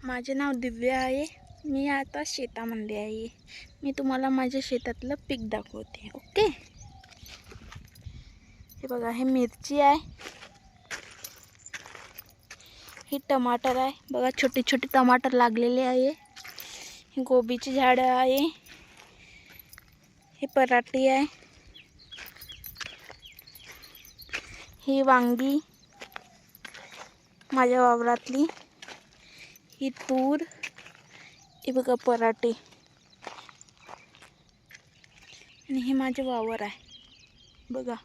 माझे नाव दिव्या आहे. मी आता शेतामध्ये आहे. मी तुम्हाला माझ्या शेतातलं पीक दाखवते. ओके, हे बघा, हे मिरची आहे, हे टमाटर आहे. बघा, छोटे छोटे टमाटर लागलेले आहे. हे गोबीची झाडं आहे, हे पराठी आहे, ही वांगी माझ्या वावरातली, ही तूर, हे बघा पराठी, आणि हे माझे वावर आहे. बघा,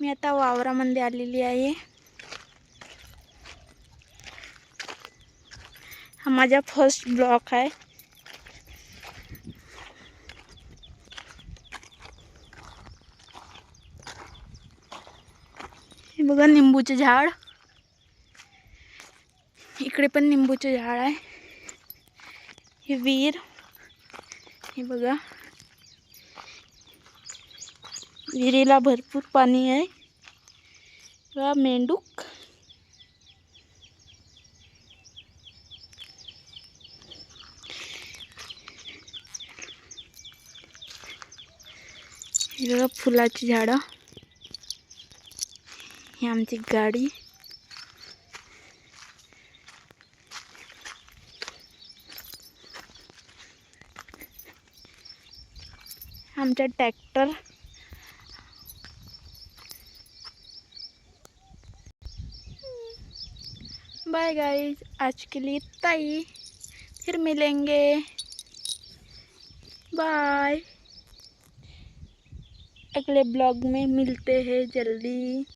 मी आता वावरामध्ये आलेली आहे. हा माझा फर्स्ट ब्लॉक आहे. हे बघा, निंबूचे झाड, इकडे पण निंबूचे झाड आहे. हे विहीर, हे बघा, विहिरीला भरपूर पाणी आहे. बघा, मेंढूक, हे बघा फुलाची झाडं, ही आमची गाडी, आमचा ट्रॅक्टर, बाय गाइस, आज के लिए इतना ही. फिर मिलेंगे. बाय. अगले ब्लॉग में मिलते हैं जल्दी.